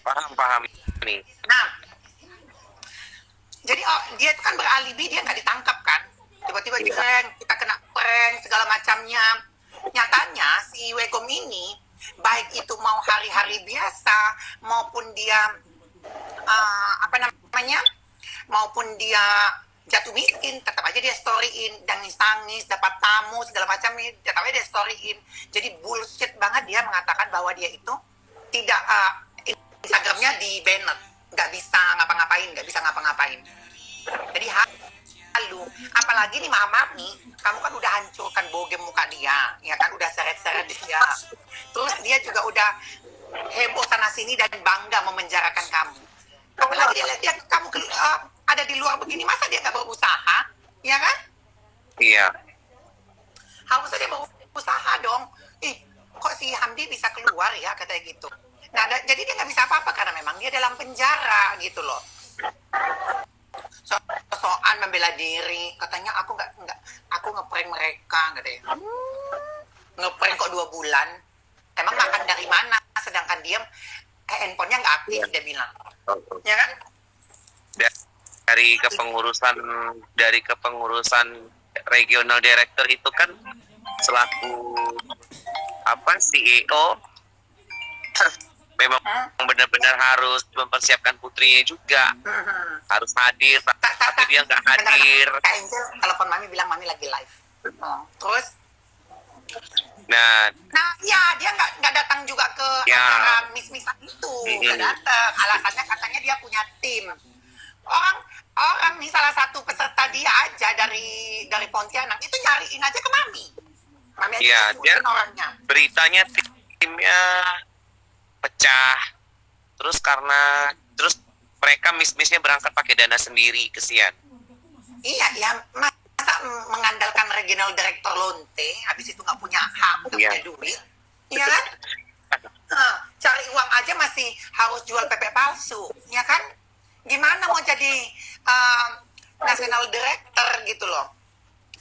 Paham nih. Nah, jadi dia itu kan beralibi, dia nggak ditangkap kan, tiba-tiba Iya. jreng kita kena prank segala macamnya. Nyatanya si Wegom ini baik itu mau hari-hari biasa maupun dia apa namanya, maupun dia jatuh miskin, tetap aja dia storyin, nangis-nangis dapat tamu segala macam, tetap aja dia storyin. Jadi bullshit banget dia mengatakan bahwa dia itu tidak Instagramnya di banner, nggak bisa ngapa-ngapain, nggak bisa ngapa-ngapain. Jadi halu, apalagi nih maaf nih, kamu kan udah hancurkan bogem muka dia, ya kan, udah seret-seret dia. Terus dia juga udah heboh sana sini dan bangga memenjarakan kamu. Apalagi dia lihat kamu ada di luar begini, masa dia nggak berusaha, ya kan? Iya. Harusnya dia berusaha dong. Ih, kok si Hamdi bisa keluar ya, katanya gitu. Nah, jadi dia nggak bisa apa-apa karena memang dia dalam penjara gitu loh. Soal membela diri, katanya aku ngeprank mereka, katanya. Ngeprank kok 2 bulan. Emang makan dari mana? Sedangkan dia handphonenya nggak aktif, Iya. dia bilang. Oh. Ya kan? Dari kepengurusan regional director itu kan selaku apa CEO memang benar-benar harus mempersiapkan putrinya juga, harus hadir, tapi dia nggak hadir. Kak Angel telepon mami bilang mami lagi live. Terus, Nah, ya dia nggak datang juga ke ya. acara mis-misan itu, nggak datang. Alasannya katanya dia punya tim. Orang nih, salah satu peserta dia aja dari Pontianak itu nyariin aja ke mami. Mami aja Ya, dia sebutin orangnya. beritanya timnya pecah. Terus mereka mis-misnya berangkat pakai dana sendiri, kesian. Iya, ya masa mengandalkan regional director lonte, habis itu nggak punya hak, nggak punya duit, iya kan? Cari uang aja masih harus jual pepek palsu, ya kan? Gimana mau jadi national director gitu loh?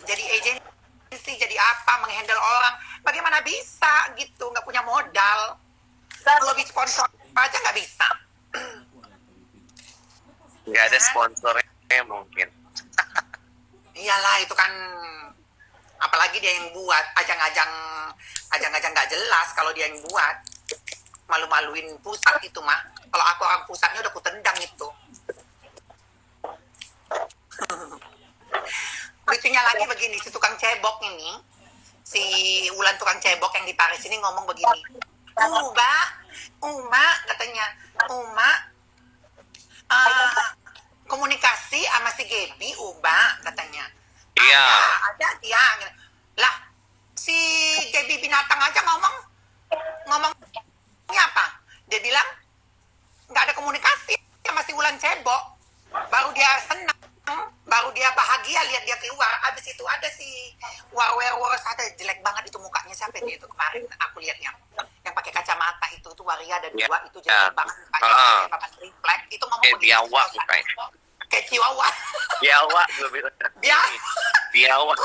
Jadi agency, jadi apa, menghandle orang, bagaimana bisa gitu, nggak punya modal, lobby sponsor aja nggak bisa. Nggak ada sponsornya mungkin. Iyalah itu kan, apalagi dia yang buat ajang-ajang nggak jelas. Kalau dia yang buat, malu-maluin pusat itu mah. Kalau aku orang pusatnya udah kutendang itu. Lucunya lagi begini, si tukang cebok ini, si Ulan tukang cebok yang di Paris ini ngomong begini, Uma katanya, komunikasi sama si Gaby, katanya. Iya. Ada dia. Lah, si Gaby binatang aja ngomongnya apa? Dia bilang nggak ada komunikasi sama si Wulan Cebok. Baru dia senang, baru dia bahagia lihat dia keluar. Abis itu ada si Warwerwors, ada jelek banget itu mukanya, siapa dia itu kemarin aku lihatnya, yang pakai kacamata itu tuh Waria ada 2 itu jelek banget mukanya, pakai papan triplek itu ngomong Kayak begitu. biawak mukanya. Kayak Chihuahua. Biawak gue bilang. Biawak.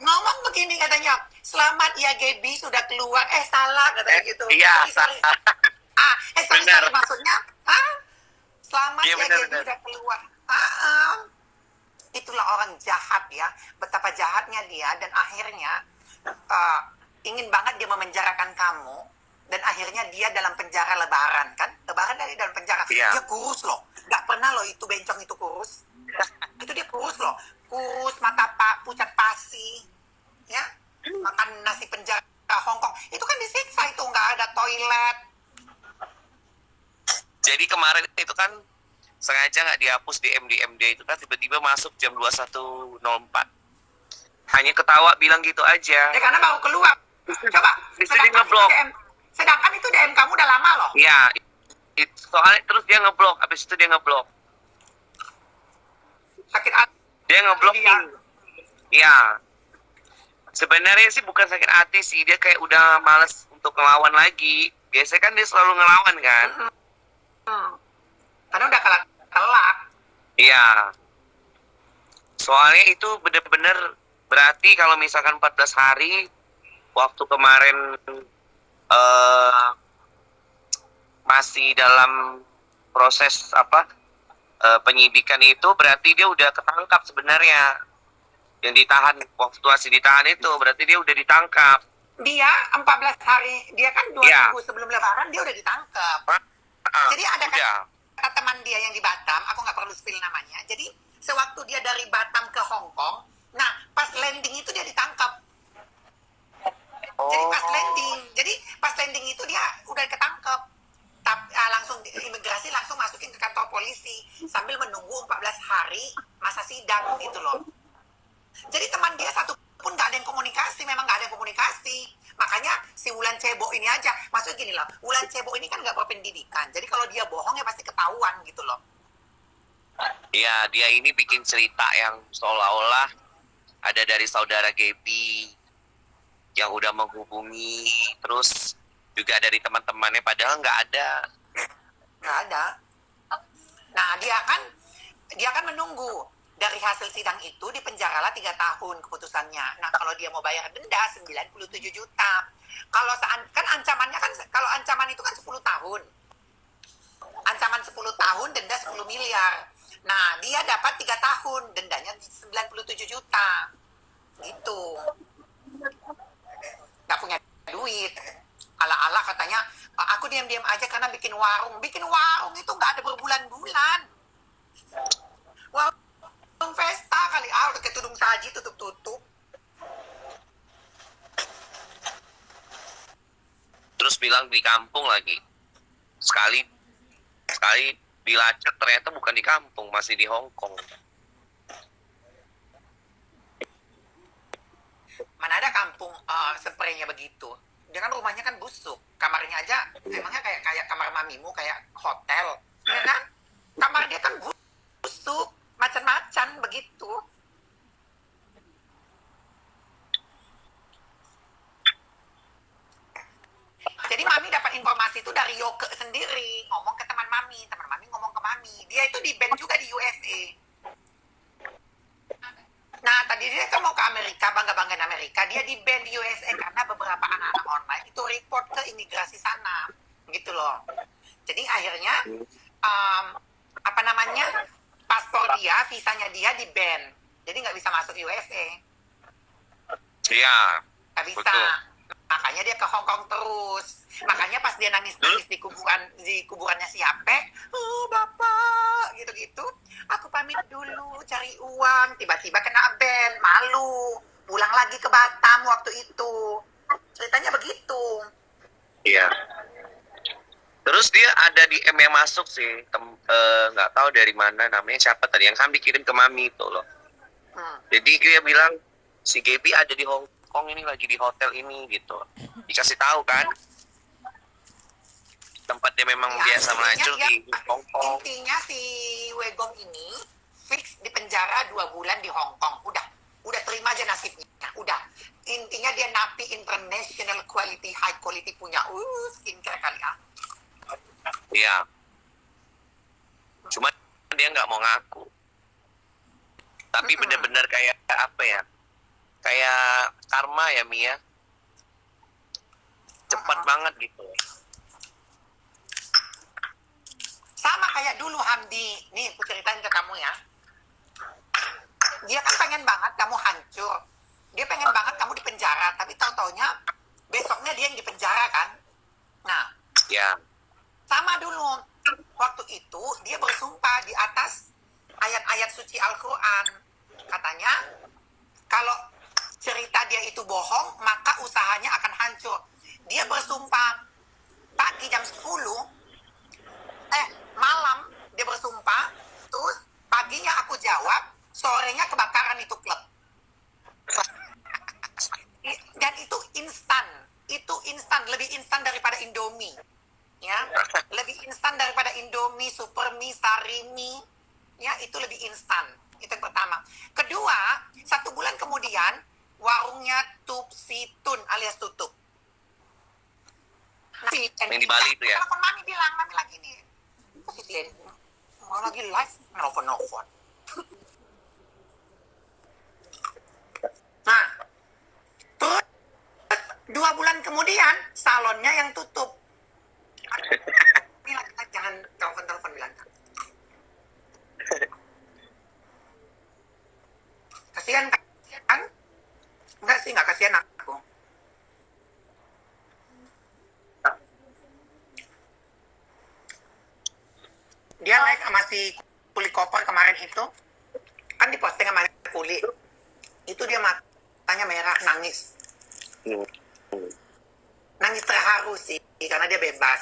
Ngomong begini katanya, selamat ya Gaby sudah keluar. Salah katanya gitu. Iya, sorry. Sorry, maksudnya selamat ya Gaby udah keluar. Itulah orang jahat ya, betapa jahatnya dia, dan akhirnya ingin banget dia memenjarakan kamu, dan akhirnya dia dalam penjara Lebaran kan, Lebaran dari dalam penjara. Iya. Dia kurus loh, nggak pernah loh itu bencong itu kurus. Itu dia kurus loh, kurus, mata pucat pasi, ya, makan nasi penjara Hongkong. Itu kan disiksa, itu nggak ada toilet. Jadi kemarin itu kan sengaja nggak dihapus di MD itu kan, tiba-tiba masuk jam 21.04. Hanya ketawa bilang gitu aja. Ya karena baru keluar. Coba, sedangkan itu DM kamu udah lama loh. Iya, soalnya terus dia ngeblok, habis itu dia ngeblok. Sakit hati. Dia ngeblok. Iya. Sebenarnya sih bukan sakit hati sih, dia kayak udah males untuk ngelawan lagi. Biasanya kan dia selalu ngelawan kan. Karena udah kelak. Iya. Soalnya itu bener-bener berarti kalau misalkan 14 hari waktu kemarin masih dalam proses apa penyidikan itu berarti dia udah ketangkap sebenarnya. Yang ditahan, waktu masih ditahan itu berarti dia udah ditangkap. Dia 14 hari, dia kan 2 Iya. minggu sebelum lebaran dia udah ditangkap. Jadi ada udah. kata teman dia yang di Batam, aku nggak perlu spill namanya. Jadi sewaktu dia dari Batam ke Hong Kong, nah pas landing itu dia ditangkap. Jadi pas landing itu dia udah ketangkep. Langsung imigrasi langsung masukin ke kantor polisi sambil menunggu 14 hari masa sidang gitu loh. Jadi teman dia satu pun nggak ada yang komunikasi, memang nggak ada yang komunikasi. Makanya si Wulan Cebo ini aja, maksudnya gini loh, Wulan Cebo ini kan nggak berpendidikan. Jadi kalau dia bohong ya pasti ketahuan gitu loh. Iya, dia ini bikin cerita yang seolah-olah ada dari saudara Gaby yang udah menghubungi, terus juga dari teman-temannya, padahal nggak ada. Nggak ada. Nah dia kan menunggu dari hasil sidang itu dipenjaralah 3 tahun keputusannya. Nah kalau dia mau bayar denda 97 juta. Kalau kan ancamannya kan, kalau ancaman itu kan 10 tahun. Ancaman 10 tahun, denda 10 miliar. Nah dia dapat 3 tahun, dendanya 97 juta. Gitu. Nggak punya duit. Ala-ala katanya, aku diam-diam aja karena bikin warung. Bikin warung itu nggak ada berbulan-bulan. Warung pesta kali, udah kayak tudung saji tutup-tutup. Terus bilang di kampung lagi. Sekali dilacak ternyata bukan di kampung, masih di Hong Kong. Mana ada kampung spraynya begitu. Dia kan rumahnya kan busuk. Kamarnya aja emangnya kayak kamar mamimu, kayak hotel. Ya kan? Kamar dia kan busuk, macan-macan begitu. Jadi mami dapat informasi itu dari Yoke sendiri, ngomong ke teman mami ngomong ke mami. Dia itu di band juga di USA. Nah, tadi dia kan mau ke Amerika, bangga-banggain Amerika. Dia di ban di USA karena beberapa anak-anak online itu report ke imigrasi sana. Gitu loh. Jadi akhirnya, apa namanya, paspor dia, visanya dia di ban. Jadi nggak bisa masuk USA. Iya. Nggak bisa. Betul. Makanya dia ke Hong Kong terus. Makanya pas dia nangis-nangis di kuburannya si Ape, oh bapak, gitu-gitu. Aku pamit dulu cari uang, tiba-tiba kena ban, malu. Pulang lagi ke Batam waktu itu. Ceritanya begitu. Iya. Terus dia ada di M yang masuk sih, nggak tahu dari mana namanya siapa tadi yang sambil dikirim ke mami itu loh. Jadi dia bilang si Gaby ada di Hong Kong ini, lagi di hotel ini gitu. Dikasih tahu kan tempat dia memang Ya, biasa melacur intinya di Hong Kong. Intinya si Wegong ini fix di penjara 2 bulan di Hong Kong. Udah terima aja nasibnya. Udah. Intinya dia napi international quality, high quality punya. Skincare kali ah. Iya. Cuma dia nggak mau ngaku. Tapi benar-benar kayak apa ya? Kayak karma ya Mia. Cepat banget gitu. Sama kayak dulu Hamdi. Nih aku ceritain ke kamu ya. Dia kan pengen banget kamu hancur. Dia pengen banget kamu di penjara. Tapi tahu-taunya besoknya dia yang di penjara kan. Nah. Ya. Sama dulu. Waktu itu dia bersumpah di atas ayat-ayat suci Al-Quran. Katanya kalau cerita dia itu bohong, maka usahanya akan hancur. Dia bersumpah pagi jam 10, malam dia bersumpah, terus paginya aku jawab, sorenya kebakaran itu klub. Dan itu instan, lebih instan daripada Indomie. Ya, lebih instan daripada Indomie, Supermie, Sarimi. Ya, itu lebih instan. Itu yang pertama. Kedua, 1 bulan kemudian warungnya Tupsitun alias tutup. Nah, yang di Bali itu ya? Telepon mami bilang, mami lagi nih. Mau lagi live, nelfon. Nah, terus 2 bulan kemudian salonnya yang tutup. Bilang, jangan telepon bilang. Dia naik sama si Kuli Koper kemarin itu, kan diposting sama Kuli. Itu dia matanya merah, nangis. Hmm. Nangis terharu sih, karena dia bebas.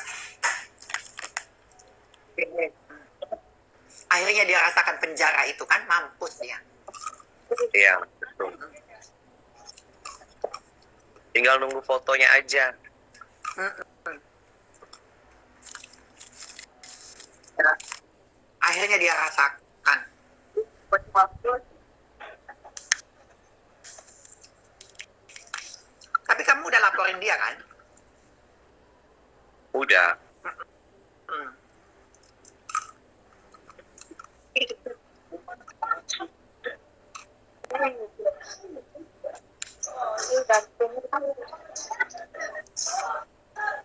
Akhirnya dia rasakan penjara itu kan, mampus dia. Iya, betul. Tinggal nunggu fotonya aja. Akhirnya dia rasakan. Tapi kamu udah laporin dia kan? Udah. Hmm.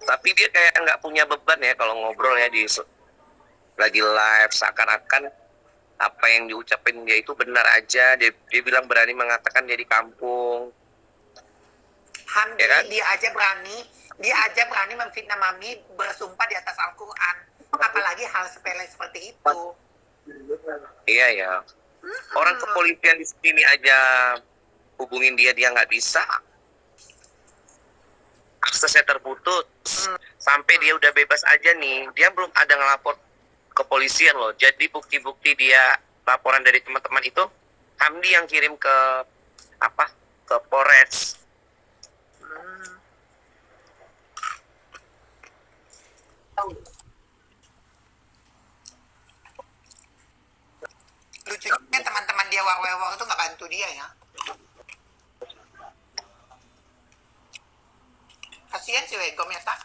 Tapi dia kayak nggak punya beban ya kalau ngobrol ya lagi live, seakan-akan apa yang diucapin dia itu benar aja. Dia bilang berani mengatakan dia di kampung. Hamdi, Ya kan? dia aja berani memfitnah Mami bersumpah di atas Al-Quran. Apalagi hal sepele seperti itu. Iya ya. Orang kepolisian di sini aja hubungin dia nggak bisa. Aksesnya terputus. Sampai dia udah bebas aja nih, dia belum ada ngelapor kepolisian loh. Jadi bukti-bukti dia laporan dari teman-teman itu Hamdi yang kirim ke ke Polres. Lucunya teman-teman dia war-war itu nggak bantu dia ya. Kasihan si Wegom ya, tak?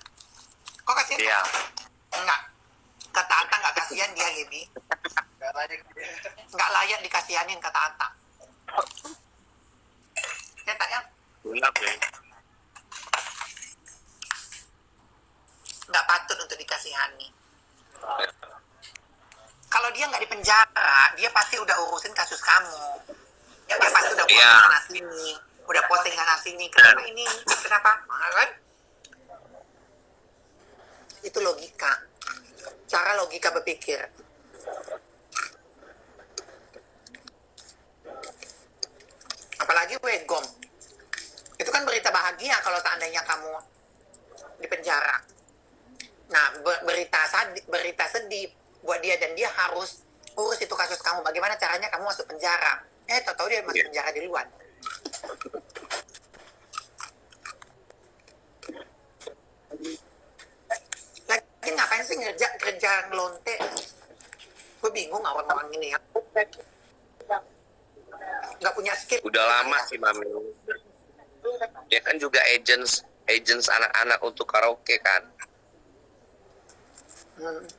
Kok kasihan? Iya. Enggak. Kata Ata nggak kasihan dia, Gaby. Nggak layak dikasihanin, kata Ata. Ya, tak ya? Benar, ya. Nggak patut untuk dikasihani. Kalau dia nggak di penjara, dia pasti udah urusin kasus kamu. Ya, dia pasti udah posting Iya. sana sini, udah posting sana sini. Kenapa ini? Kenapa? Kan? Itu logika. Cara logika berpikir. Apalagi Wegom. Itu kan berita bahagia kalau seandainya kamu di penjara. Nah, berita sedih buat dia, dan dia harus urus itu kasus kamu. Bagaimana caranya kamu masuk penjara? Tahu-tahu dia masuk penjara di luar. Lagi ngapain sih kerja ngelonte? Gue bingung orang-orang ini ya. Nggak punya skill. Udah lama sih Mami. Dia kan juga agents anak-anak untuk karaoke kan.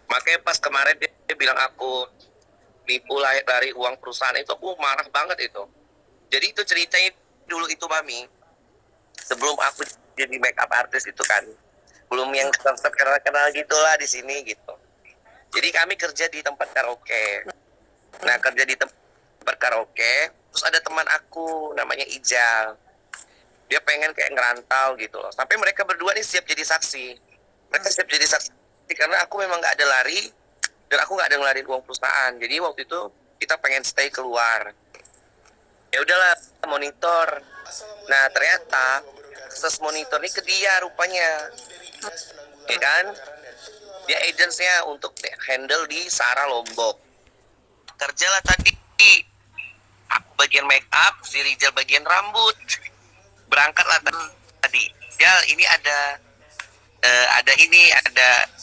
Makanya pas kemarin dia bilang aku nipu dari uang perusahaan itu, aku marah banget itu. Jadi itu ceritanya dulu itu Mami, sebelum aku jadi makeup artist itu kan, belum yang kenal gitulah di sini gitu. Jadi kami kerja di tempat karaoke. Nah, kerja di tempat karaoke, terus ada teman aku namanya Ijal. Dia pengen kayak ngerantau gitu loh. Sampai mereka berdua nih siap jadi saksi. Mereka siap jadi saksi karena aku memang nggak ada lari, dan aku nggak ada ngelarin uang perusahaan. Jadi waktu itu kita pengen stay keluar. Ya udahlah, monitor. Nah, ternyata akses monitor ini ke dia rupanya. Ya kan? Dia agensinya untuk handle di Sara Lombok. Kerjalah tadi. Aku bagian make up, si Rizal bagian rambut. Berangkatlah tadi. Ya, ini ada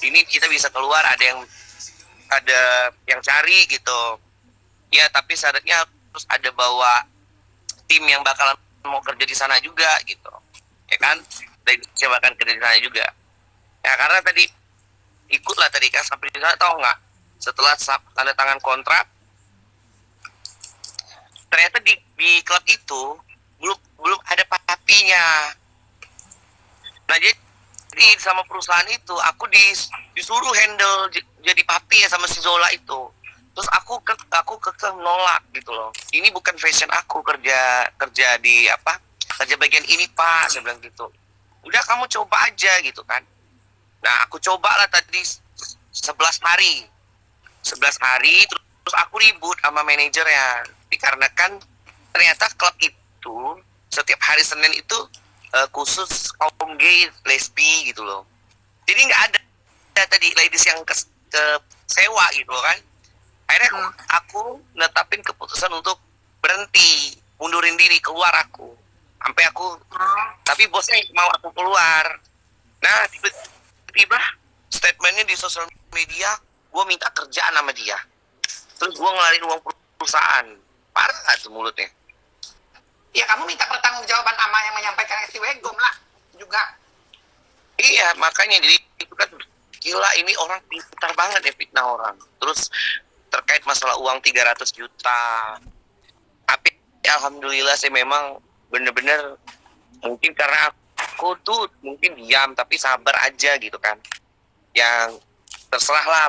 ini kita bisa keluar, ada yang cari gitu. Ya, tapi syaratnya terus ada bawa tim yang bakalan mau kerja di sana juga gitu. Ya kan? Dan saya bahkan kerja di sana juga. Ya, karena tadi ikutlah tadi kan sampai di sana, tahu nggak? Setelah tanda tangan kontrak, ternyata di klub itu belum ada papinya. Nah, jadi sama perusahaan itu aku disuruh handle jadi papi ya sama si Zola itu. Terus aku nolak gitu loh. Ini bukan fashion aku kerja di kerja bagian ini Pak, saya bilang gitu. Udah kamu coba aja gitu kan. Nah, aku cobalah tadi 11 hari. 11 hari, terus aku ribut sama manajernya. Dikarenakan ternyata klub itu setiap hari Senin itu khusus kaum gay, lesbi gitu loh. Jadi nggak ada tadi ladies yang ke sewa gitu loh kan. Akhirnya aku netapin keputusan untuk berhenti, mundurin diri, keluar aku. Sampai aku, tapi bosnya mau aku keluar. Nah, tiba-tiba statementnya di sosial media, gue minta kerjaan sama dia. Terus gue ngelarin uang perusahaan. Parah gak tuh mulutnya? Ya kamu minta pertanggungjawaban sama yang menyampaikan si Wegom lah juga. Iya, makanya jadi itu kan gila, ini orang pintar banget ya fitnah orang. Terus terkait masalah uang 300 juta. Tapi alhamdulillah sih memang bener-bener mungkin karena aku tuh mungkin diam tapi sabar aja gitu kan. Yang terserah lah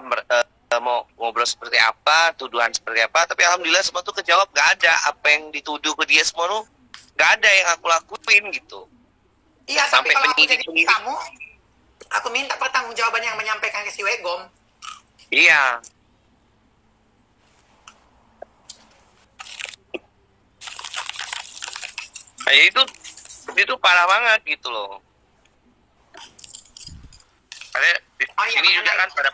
mau ngobrol seperti apa, tuduhan seperti apa, tapi alhamdulillah semua tuh kejawab. Gak ada apa yang dituduh ke dia semua tuh, gak ada yang aku lakuin gitu. Iya, Sampai tapi kalau aku jadi penyidik. kamu, aku minta pertanggungjawaban yang menyampaikan ke si Wegom. Iya. Nah, itu parah banget gitu loh. Karena di sini juga kan pada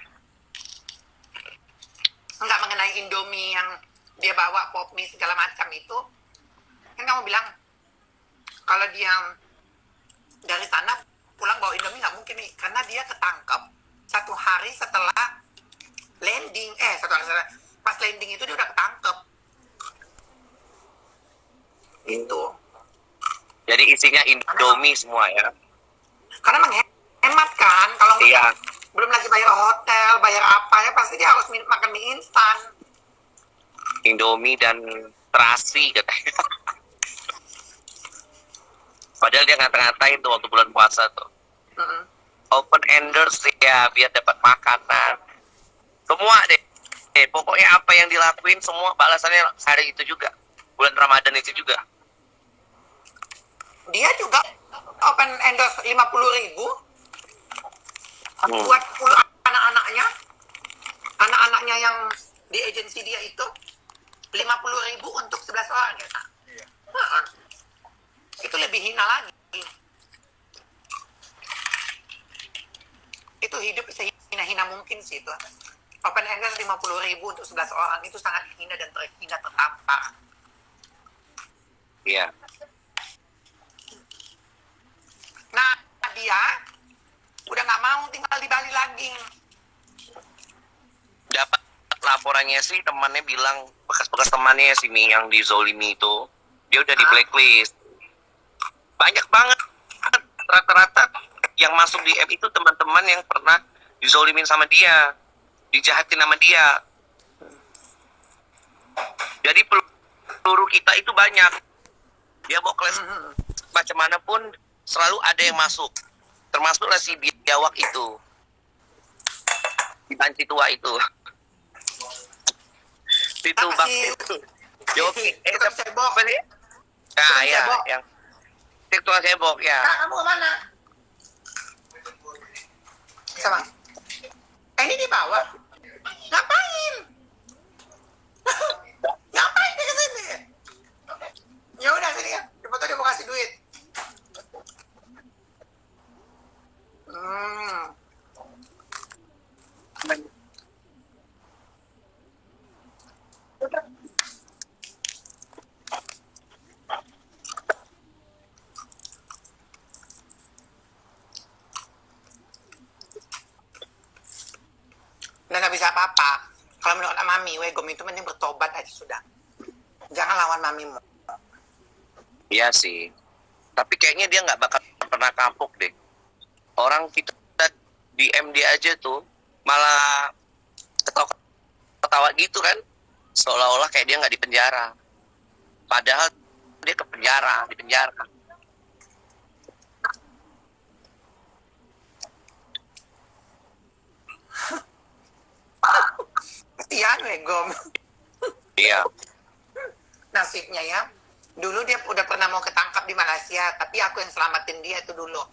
enggak mengenai Indomie yang dia bawa, pop mie segala macam itu, kan kamu bilang kalau dia dari sana pulang bawa Indomie nggak mungkin nih, karena dia ketangkep 1 hari setelah landing, 1 hari setelah pas landing itu dia udah ketangkep. Itu. Jadi isinya Indomie semua ya. Karena menghemat kan, kalau Iya. belum lagi bayar hotel, bayar apa ya, pasti dia harus makan mie instan. Indomie dan terasi katanya. Padahal dia ngata-ngatain tuh waktu bulan puasa tuh. Open enders ya biar dapat makanan. Semua deh. Pokoknya apa yang dilakuin semua balasannya hari itu juga. Bulan Ramadan itu juga. Dia juga open endorse 50.000 buat 10 anak-anaknya yang di agensi dia itu, 50.000 untuk 11 orang ya Kak. Itu lebih hina lagi. Itu hidup sehina-hina mungkin sih itu. Open endorse 50.000 untuk 11 orang itu sangat hina dan terhina tertampar. Iya. Nah, dia udah nggak mau tinggal di Bali lagi. Dapat laporannya sih temannya bilang, bekas-bekas temannya si Mi yang dizolimi itu, dia udah di blacklist. Banyak banget rata-rata yang masuk di M itu teman-teman yang pernah dizolimin sama dia, dijahatin sama dia. Jadi peluru kita itu banyak. Dia bawa kelas macam mana pun selalu ada yang masuk. Termasuklah si biawak itu, si panci tua itu. Itu bang itu. Yoki, Cebok. apa sih? Nah, ya, Cebok. yang tukang cebok ya. Kak, kamu kemana? Sama. Ini dibawa. Ngapain? Ngapain dia kesini? Ya udah sini ya. Di foto dia mau kasih duit. Udah nggak bisa apa-apa. Kalau menurut Mami, Wegom itu mending bertobat aja sudah. Jangan lawan mamimu. Iya sih. Tapi kayaknya dia nggak bakal pernah kapok deh. Orang kita DM dia aja tuh malah ketawa gitu kan, seolah-olah kayak dia nggak di penjara. Padahal dia ke penjara, di penjara. Kasihan Wegom. Iya. Nasibnya ya. Dulu dia udah pernah mau ketangkap di Malaysia, tapi aku yang selamatin dia itu dulu.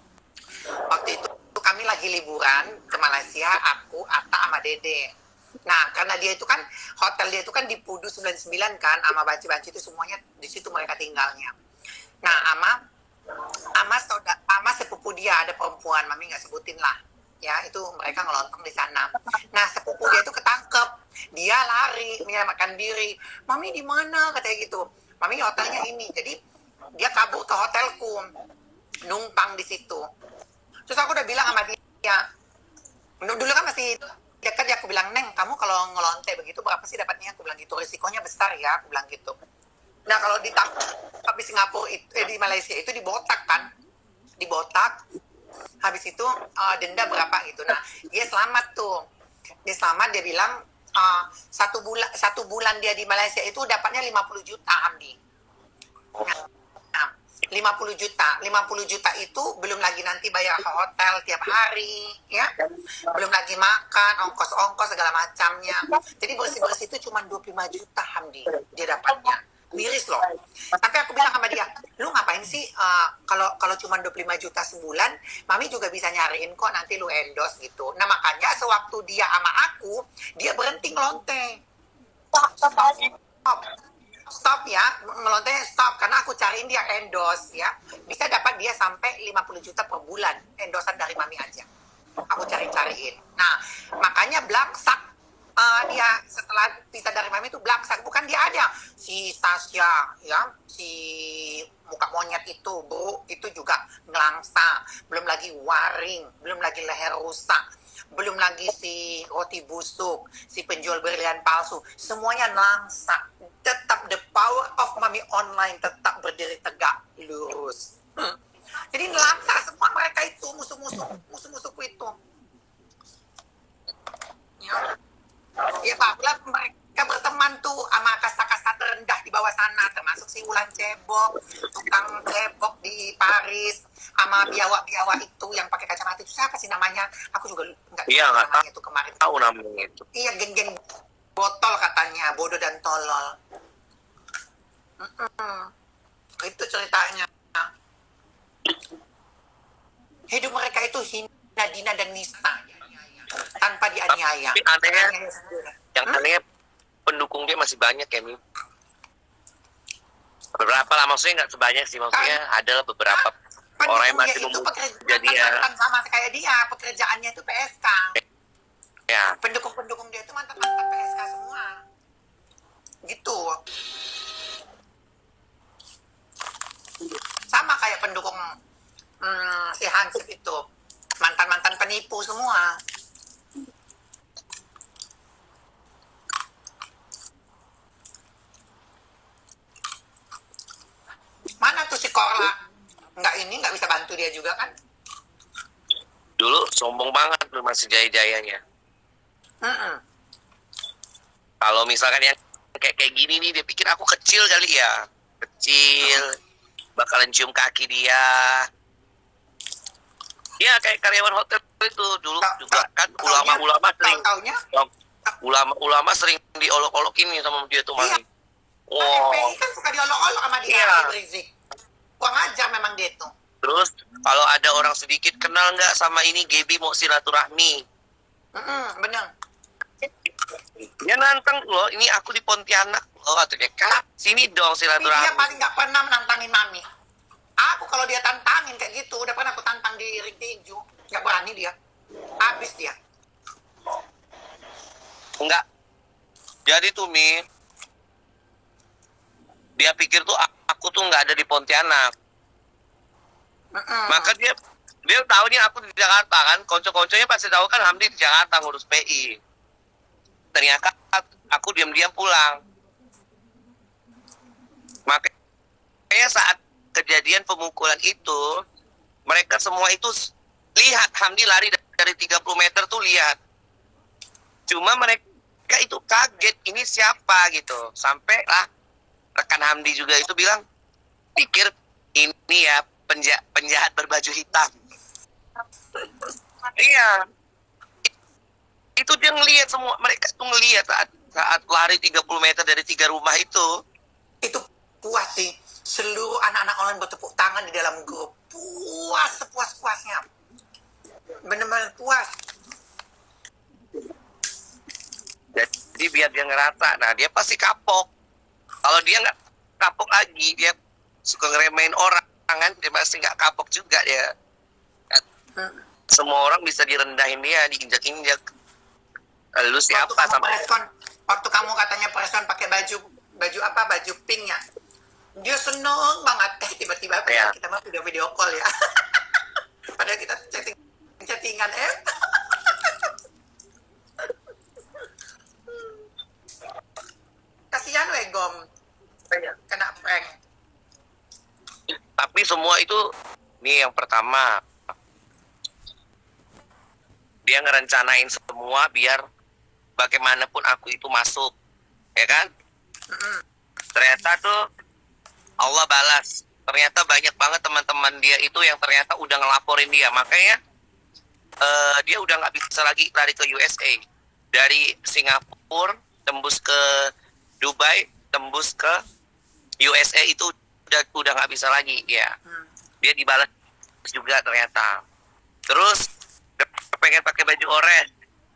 Waktu itu kami lagi liburan ke Malaysia, aku, Ata, sama Dede. Nah, karena dia itu kan, hotel dia itu kan di Pudu 99 kan, sama banci-banci itu semuanya di situ mereka tinggalnya. Nah, ama sepupu dia ada perempuan, mami nggak sebutin lah. Ya, itu mereka ngelontong di sana. Nah, sepupu dia itu ketangkep. Dia lari, menyelamatkan diri. Mami di mana? Katanya gitu. Mami hotelnya ini. Jadi, dia kabur ke hotelku. Numpang di situ. Terus aku udah bilang sama dia, dulu kan masih dekat ya, aku bilang, Neng, kamu kalau ngelonte begitu berapa sih dapatnya? Aku bilang gitu, risikonya besar ya, aku bilang gitu. Nah, kalau ditangkap di Singapura itu, di Malaysia itu dibotak kan, dibotak. Habis itu denda berapa gitu. Nah, dia selamat tuh. Dia selamat, dia bilang 1 bulan dia di Malaysia itu dapatnya 50 juta, Hamdi. Nah, 50 juta. 50 juta itu belum lagi nanti bayar ke hotel tiap hari, ya. Belum lagi makan, ongkos-ongkos segala macamnya. Jadi bersih-bersih itu cuma 25 juta, Hamdi, dia dapatnya. Miris loh. Tapi aku bilang sama dia, lu ngapain sih kalau cuma 25 juta sebulan, mami juga bisa nyariin kok, nanti lu endorse gitu. Nah, makanya sewaktu dia sama aku, dia berhenti ngelonte. Stop ya, ngelontenya stop, karena aku cariin dia endorse ya. Bisa dapat dia sampai 50 juta per bulan, endorsean dari mami aja. Aku cari-cariin. Nah, makanya Blaksak dia setelah bisa dari mami itu Blaksak. Bukan dia aja, si Tasya ya, si muka monyet itu, bro, itu juga ngelangsa. Belum lagi Waring, belum lagi leher rusak, belum lagi si roti busuk, si penjual berlian palsu, semuanya nangsa. Tetap the power of mami online tetap berdiri tegak lurus. Jadi nangsa semua mereka itu, musuh-musuhku itu. Ya, ya Pak, mereka berteman tuh sama kasta-kasta terendah di bawah sana, termasuk si Wulan Cebok, tukang cebok di Paris, sama biawak-biawak itu yang pakai kacamata itu, siapa sih namanya? Aku juga nggak tahu namanya itu kemarin. Tahu namanya itu. Iya, geng-geng botol katanya, bodoh dan tolol. Itu ceritanya. Hidup mereka itu hina, dina, dan nista tanpa dianiaya. Tapi anehnya, yang anehnya pendukung dia masih banyak ya, Mi. Beberapa lah, maksudnya nggak sebanyak sih, maksudnya ada beberapa orang yang masih memuja dia. Sama kayak dia, pekerjaannya itu PSK. Ya. Pendukung-pendukung dia itu mantan-mantan PSK semua. Gitu. Sama kayak pendukung si Hansip itu. Mantan-mantan penipu semua. Mana tuh si Korla? Nggak bisa bantu dia juga kan? Dulu sombong banget tuh masih jaya-jayanya. Kalau misalkan yang kayak gini nih, dia pikir aku kecil kali ya. Kecil, bakalan cium kaki dia. Ya kayak karyawan hotel itu dulu juga kan ulama sering diolok-olokin nih sama dia tuh, Mami. FPI kan suka diolok-olok sama dia, Rizik. Kurang ajar memang dia tuh. Terus kalau ada orang sedikit kenal nggak sama ini Gaby mau silaturahmi. Bener. Dia nantang loh, ini aku di Pontianak. Oh, katanya, Kak, sini dong silaturahmi. Dia paling nggak pernah menantangin Mami. Aku kalau dia tantangin kayak gitu, udah pernah aku tantang di ring tinju. Nggak berani dia. Habis dia. Enggak. Jadi tuh, Mi, dia pikir tuh aku tuh nggak ada di Pontianak. Maka dia tahu nih aku di Jakarta kan. Konco-konconya pasti tahu kan Hamdi di Jakarta ngurus PI. Ternyata aku diam-diam pulang. Makanya saat kejadian pemukulan itu, mereka semua itu lihat Hamdi lari dari 30 meter tuh lihat. Cuma mereka itu kaget, ini siapa gitu. Sampai lah rekan Hamdi juga itu bilang, pikir ini ya penjahat berbaju hitam. Iya. Itu dia ngelihat semua, mereka tuh ngelihat saat lari 30 meter dari 3 rumah itu. Itu puas sih. Seluruh anak-anak online bertepuk tangan di dalam grup. Puas sepuas-puasnya. Benar-benar puas. biar dia ngerasa. Nah dia pasti kapok. Kalau dia nggak kapok lagi, dia suka ngeremehin orang kan, dia pasti nggak kapok juga dia. Semua orang bisa direndahin dia, diinjak-injak. Lu siapa sama? Waktu kamu katanya preskon pakai baju apa, baju pink ya, dia seneng banget. Tiba-tiba Ya. kita mah video call ya. Padahal kita chattingan kasihan Wegom kena prank. Tapi semua itu, nih yang pertama, dia ngerencanain semua biar bagaimanapun aku itu masuk, ya kan? Ternyata tuh Allah balas. Ternyata banyak banget teman-teman dia itu yang ternyata udah ngelaporin dia, makanya dia udah nggak bisa lagi lari ke USA. Dari Singapura tembus ke Dubai, tembus ke USA itu udah nggak bisa lagi dia. Dia dibalas juga ternyata. Terus pengen pakai baju oranye,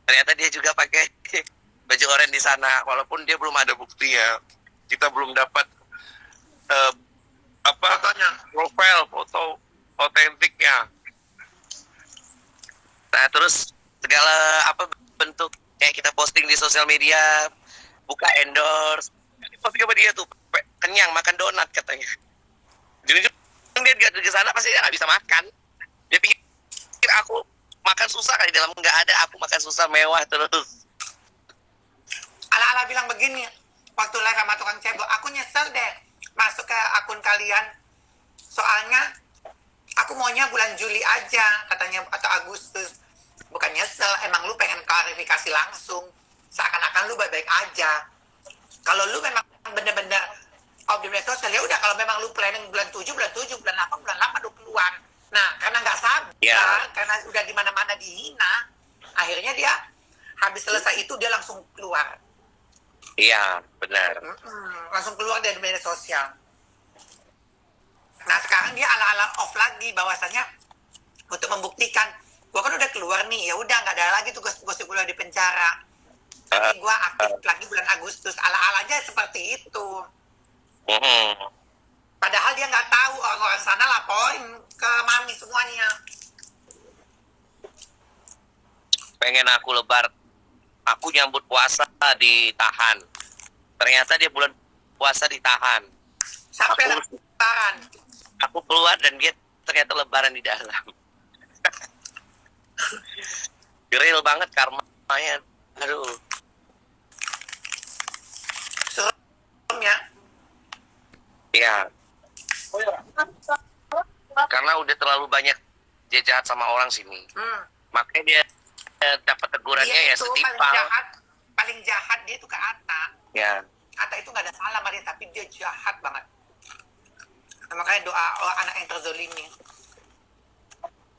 ternyata dia juga pakai baju oranye di sana, walaupun dia belum ada buktinya. Kita belum dapat profil foto otentiknya. Nah terus segala bentuk kayak kita posting di sosial media, buka endorse, posting sama dia tuh kenyang makan donat katanya. Jadi dia ke sana pasti dia nggak bisa makan. Dia pikir aku makan susah kali, dalam nggak ada, aku makan susah mewah terus. Ala-ala bilang begini, waktu live sama tukang cebok, aku nyesel deh masuk ke akun kalian, soalnya aku maunya bulan Juli aja katanya, atau Agustus. Bukan nyesel, emang lu pengen klarifikasi langsung, seakan-akan lu baik-baik aja. Kalau lu memang bener-bener out di media sosial, ya udah, kalau memang lu planning bulan 7, bulan 8 lu keluar. Nah, karena nggak sabar, karena udah di mana-mana dihina, akhirnya dia habis selesai itu dia langsung keluar. Iya, benar. Langsung keluar dari media sosial. Nah, sekarang dia ala-ala off lagi, bahwasanya untuk membuktikan, gua kan udah keluar nih, ya udah nggak ada lagi tugas-tugas gua di penjara. Nanti gua aktif lagi bulan Agustus. Ala-alanya seperti itu. Padahal dia nggak tahu, orang-orang sana laporin ke mami semuanya. Pengen aku lebar, aku nyambut puasa ditahan. Ternyata dia bulan puasa ditahan. Sampai lebaran. Aku keluar dan dia ternyata lebaran di dalam. Real banget karmanya. Aduh. Serem ya. Iya. Karena udah terlalu banyak dia jahat sama orang sini. Makanya dia dapat tegurannya Dia ya itu setimpal. paling jahat dia itu ke Atta. Ya. Atta itu nggak ada salah sama dia, tapi dia jahat banget. Nah, makanya doa anak yang terzolimi.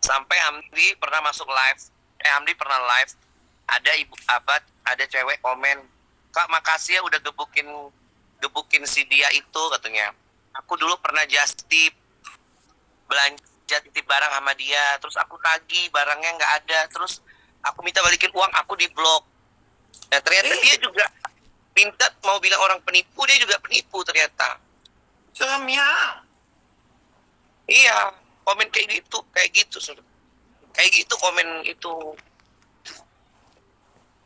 Sampai Hamdi pernah masuk live. Hamdi pernah live. Ada ada cewek komen, "Kak, makasih ya udah gebukin si dia itu," katanya. "Aku dulu pernah just tip belanja titip barang sama dia, terus aku tagih barangnya nggak ada, terus aku minta balikin uang, aku diblok." Nah ternyata dia juga minta, mau bilang orang penipu, dia juga penipu ternyata. Serem ya. Iya, komen kayak gitu komen itu.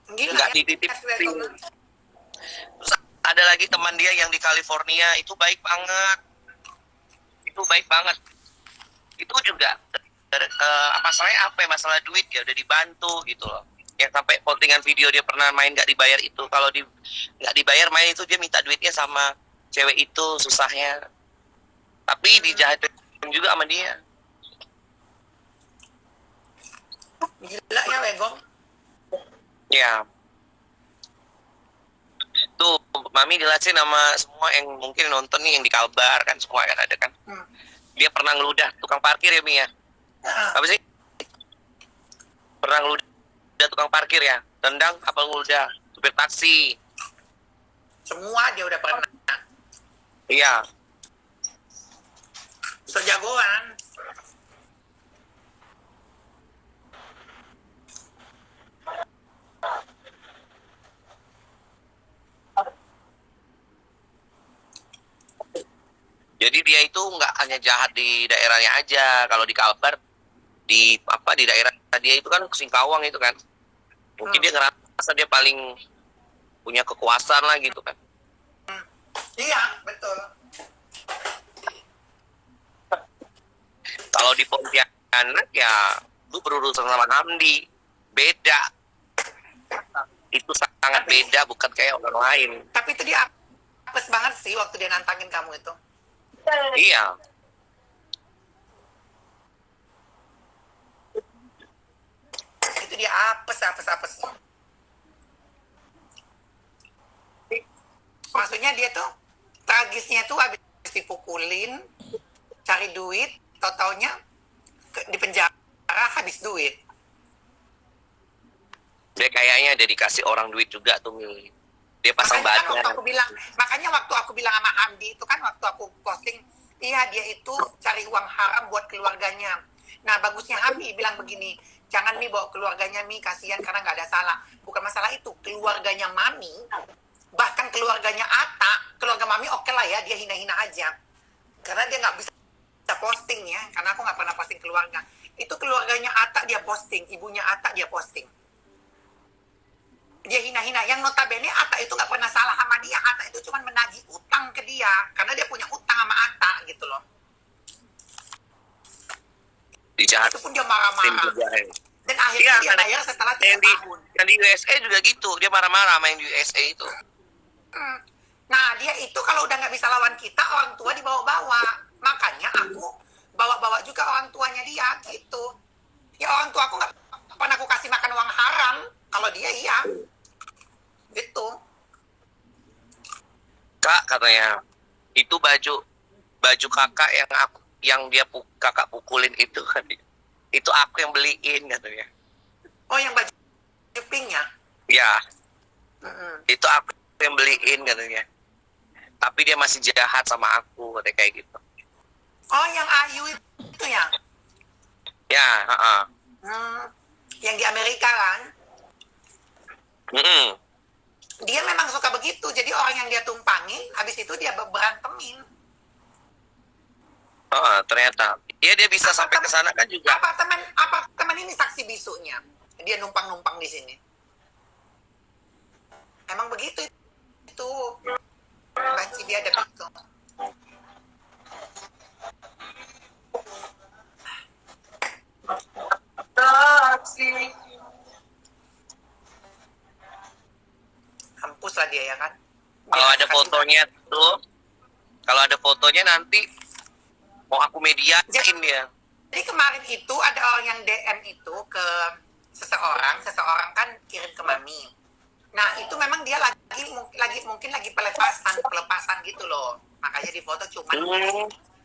Gila Nggak ya. dititipin. Terus ada lagi teman dia yang di California, itu baik banget. Itu juga masalahnya masalah duit ya, udah dibantu gitu loh. Yang sampai postingan video dia pernah main nggak dibayar itu, kalau nggak dibayar main itu dia minta duitnya sama cewek itu, susahnya. Tapi dijahatin juga sama dia. Gila ya Wegong. Ya. Tuh, Mami jelasin sama semua yang mungkin nonton nih, yang di Kalbar kan semua kan ada kan. Dia pernah ngeludah tukang parkir ya, Mi ya? Apa sih? Pernah ngeludah tukang parkir ya? Tendang apa ngeludah? Supir taksi. Semua dia udah pernah. Iya. So jagoan. Jadi dia itu nggak hanya jahat di daerahnya aja. Kalau di Kalbar, di daerah dia itu kan Singkawang itu kan. Mungkin dia ngerasa dia paling punya kekuasaan lah gitu kan. Iya, betul. Kalau di Pontianak ya lu berurusan sama Hamdi, beda. Itu sangat beda, bukan kayak orang lain. Tapi itu dia apes banget sih waktu dia nantangin kamu itu. Iya. Itu dia apes. Maksudnya dia tuh tragisnya tuh habis dipukulin, cari duit, tau-taunya di penjara habis duit. Dia kayaknya dedikasi orang duit juga tuh, Mi. Dia pasang Makanya badan. makanya waktu aku bilang sama Hamdi itu kan waktu aku posting, iya dia itu cari uang haram buat keluarganya. Nah bagusnya Hamdi bilang begini, jangan Mi bawa keluarganya Mi, kasihan karena nggak ada salah. Bukan masalah itu, keluarganya Mami, bahkan keluarganya Ata, keluarga Mami oke lah ya, dia hina-hina aja. Karena dia nggak bisa posting ya, karena aku nggak pernah posting keluarga. Itu keluarganya Ata dia posting, ibunya Ata dia posting. Dia hina-hina, yang notabene Ata itu nggak pernah salah sama dia. Ata itu cuma menagih utang ke dia karena dia punya utang sama Ata gitu loh. Dijahat. Itu pun dia marah-marah dan akhirnya dia bayar setelah 3 tahun. Yang di USA juga gitu, dia marah-marah main di USA itu. Nah dia itu kalau udah nggak bisa lawan kita, orang tua dibawa-bawa. Makanya aku bawa-bawa juga orang tuanya dia gitu. Ya orang tua aku nggak pernah aku kasih makan uang haram, kalau dia iya gitu. Kak katanya, itu baju kakak yang kakak pukulin itu kan, itu aku yang beliin katanya. Oh yang baju pinknya? Ya, itu aku yang beliin katanya. Tapi dia masih jahat sama aku katanya kayak gitu. Oh yang Ayu itu ya? Ya, Yang di Amerika kan? Mm-mm. Dia memang suka begitu, jadi orang yang dia tumpangin, habis itu dia berantemin. Ternyata dia bisa sampai ke sana kan juga. Apartemen ini saksi bisunya. Dia numpang-numpang di sini. Emang begitu itu. Banci dia ada itu. Kampus lah dia ya kan. Kalau ada fotonya tuh, kalau ada fotonya nanti mau aku mediain dia. Jadi kemarin itu ada orang yang DM itu ke seseorang kan kirim ke Mami. Nah itu memang dia mungkin lagi pelepasan gitu loh. Makanya di foto cuman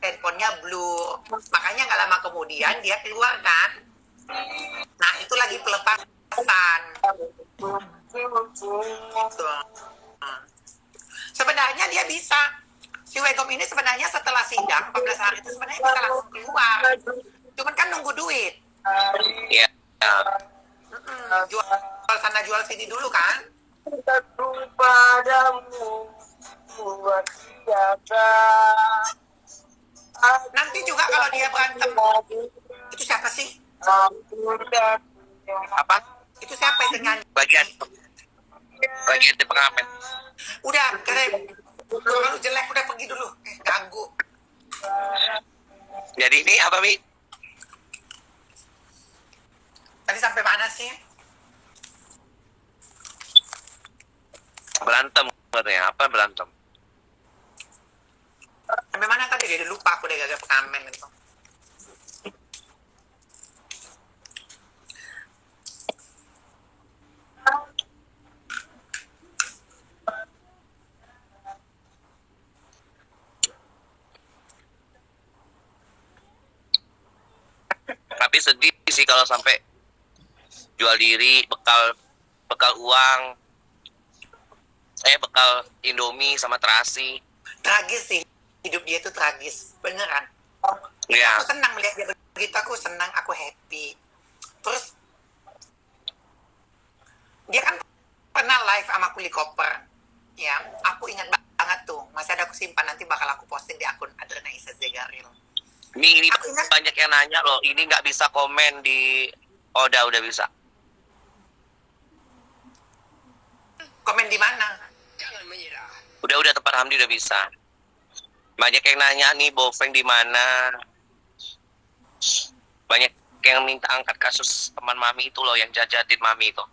handphonenya blur. Makanya nggak lama kemudian dia keluar kan. Nah itu lagi pelepasan. Gitu. Sebenarnya dia bisa. Si Wegom ini sebenarnya setelah sidang 14 hari itu sebenarnya bisa langsung keluar. Cuman kan nunggu duit. Iya. Jual sana jual sini dulu kan. Nanti juga kalau dia berantem, itu siapa sih? Apa? Itu siapa itu nyanyi? Bagian di pengamen. Udah, keren. Kalau jelek udah pergi dulu. Ganggu. Jadi ini apa, Mi? Tadi sampai mana sih? Berantem katanya. Apa berantem? Sampai mana tadi? Dia lupa aku deh gagal pengamen itu. Tapi sedih sih kalau sampai jual diri, bekal uang. Saya bekal Indomie sama terasi. Tragis sih. Hidup dia itu tragis. Beneran. Iya. Aku senang melihat dia begitu. Aku senang, aku happy. Terus dia kan pernah live sama Kuli Koper. Ya, aku ingat banget tuh. Masih ada aku simpan, nanti bakal aku posting di akun Adrena bisa Zegaril. Ini Aku ingat banyak yang nanya loh, ini nggak bisa komen di udah bisa. komen di mana? Udah tempat Hamdi udah bisa. Banyak yang nanya nih Bofeng di mana. Banyak yang minta angkat kasus teman Mami itu loh yang jajatin Mami itu.